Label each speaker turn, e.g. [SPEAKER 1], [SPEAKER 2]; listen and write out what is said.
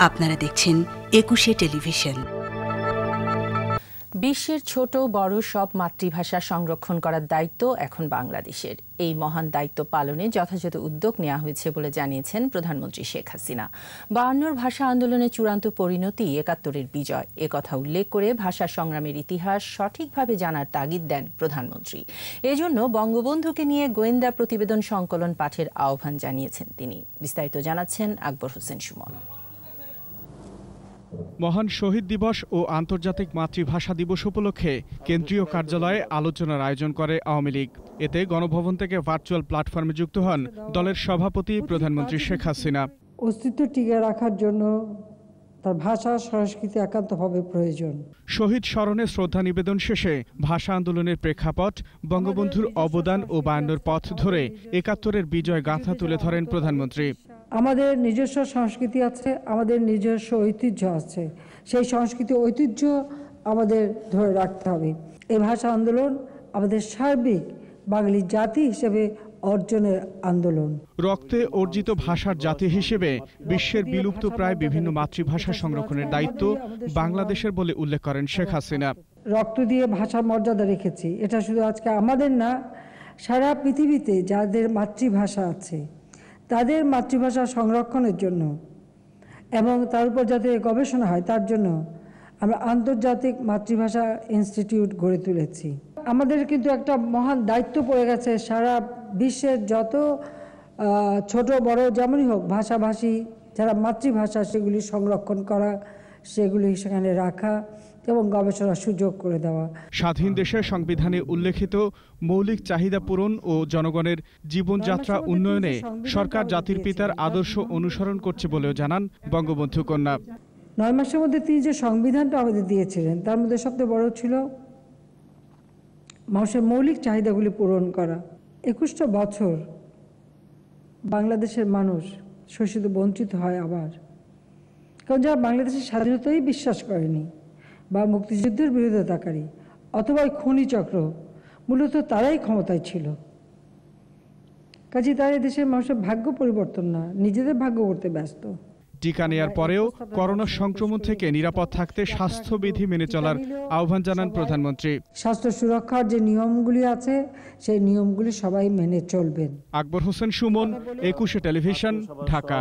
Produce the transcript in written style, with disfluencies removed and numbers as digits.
[SPEAKER 1] আপনারা দেখছেন একুশে টেলিভিশন।
[SPEAKER 2] বিশ্বের ছোট বড় সব মাতৃভাষা সংরক্ষণ করার দায়িত্ব এখন বাংলাদেশের। এই মহান দায়িত্ব পালনে যথাযথ উদ্যোগ নেওয়া হয়েছে বলে জানিয়েছেন প্রধানমন্ত্রী শেখ হাসিনা। 52 ভাষা আন্দোলনের চূড়ান্ত পরিণতি ৭১-এর বিজয়, একথা উল্লেখ করে ভাষা সংগ্রামের ইতিহাস সঠিকভাবে জানার তাগিদ দেন প্রধানমন্ত্রী। এজন্য বঙ্গবন্ধুকে নিয়ে গোয়েন্দা প্রতিবেদন সংকলন পাঠের আহ্বান জানিয়েছেন তিনি। বিস্তারিত জানাচ্ছেন আকবর হোসেন সুমন।
[SPEAKER 3] মহান শহীদ দিবস ও আন্তর্জাতিক মাতৃভাষা দিবস উপলক্ষে কেন্দ্রীয় কার্যালয়ে আলোচনার আয়োজন করে আওয়ামী লীগ। এতে গণভবন থেকে ভার্চুয়াল প্ল্যাটফর্মে যুক্ত হন দলের সভাপতি প্রধানমন্ত্রী শেখ হাসিনা।
[SPEAKER 4] অস্তিত্ব টিকে রাখার জন্য তার ভাষা সংস্কৃতি একান্তভাবে প্রয়োজন।
[SPEAKER 3] শহীদ স্মরণে শ্রদ্ধা নিবেদন শেষে ভাষা আন্দোলনের প্রেক্ষাপট, বঙ্গবন্ধুর অবদান ও 52 পথ ধরে ৭১-এর বিজয় গাথা তুলে ধরেন প্রধানমন্ত্রী।
[SPEAKER 4] আমাদের নিজস্ব সংস্কৃতি আছে, আমাদের নিজস্ব ঐতিহ্য আছে, সেই সংস্কৃতি ঐতিহ্য আমাদের ধরে রাখতে হবে। এই ভাষা আন্দোলন আমাদের সার্বিক বাঙালি জাতি হিসেবে অর্জনের আন্দোলন।
[SPEAKER 3] রক্তে অর্জিত ভাষার জাতি হিসেবে বিশ্বের বিলুপ্ত প্রায় বিভিন্ন মাতৃভাষা সংরক্ষণের দায়িত্ব বাংলাদেশের বলে উল্লেখ করেন শেখ হাসিনা।
[SPEAKER 4] রক্ত দিয়ে ভাষার মর্যাদা রেখেছি, এটা শুধু আজকে আমাদের না, সারা পৃথিবীতে যাদের মাতৃভাষা আছে তাদের মাতৃভাষা সংরক্ষণের জন্য এবং তার উপর যাতে গবেষণা হয় তার জন্য আমরা আন্তর্জাতিক মাতৃভাষা ইনস্টিটিউট গড়ে তুলেছি। আমাদের কিন্তু একটা মহান দায়িত্ব পড়ে গেছে, সারা বিশ্বের যত ছোট বড় যেমনই হোক ভাষাভাষী যারা মাতৃভাষা সেগুলি সংরক্ষণ করা, সেগুলি সেখানে রাখা এবং গবেষণার সুযোগ করে দেওয়া।
[SPEAKER 3] স্বাধীন দেশের সংবিধানে উল্লেখিত মৌলিক চাহিদা পূরণ ও জনগণের জীবনযাত্রা উন্নয়নে সরকার জাতির পিতার আদর্শ অনুসরণ করছে বলেও জানান বঙ্গবন্ধু কন্যা।
[SPEAKER 4] 9 মাসের মধ্যে তিনি যে সংবিধানটা আমাদের দিয়েছিলেন তার মধ্যে সবচেয়ে বড় ছিল মানুষের মৌলিক চাহিদাগুলি পূরণ করা। 21টা বছর বাংলাদেশের মানুষ শোষিত বঞ্চিত হয় আবার, কারণ যারা বাংলাদেশের স্বাধীনতাই বিশ্বাস করেনি বা মুক্তিযুদ্ধের বিরোধিতাকারী অথবা খনি চক্র, মূলত তারাই ক্ষমতায় ছিল। কাজে তারা দেশের মানুষের ভাগ্য পরিবর্তন না, নিজেদের ভাগ্য করতে ব্যস্ত।
[SPEAKER 3] টিকা নেয়ার পরেও করোনা সংক্রমণ থেকে নিরাপদ থাকতে স্বাস্থ্যবিধি মেনে চলার আহ্বান জানান প্রধানমন্ত্রী।
[SPEAKER 4] স্বাস্থ্য সুরক্ষার যে নিয়মগুলি আছে সেই নিয়মগুলি সবাই মেনে চলবেন।
[SPEAKER 3] আকবর হোসেন সুমন, একুশে টেলিভিশন, ঢাকা।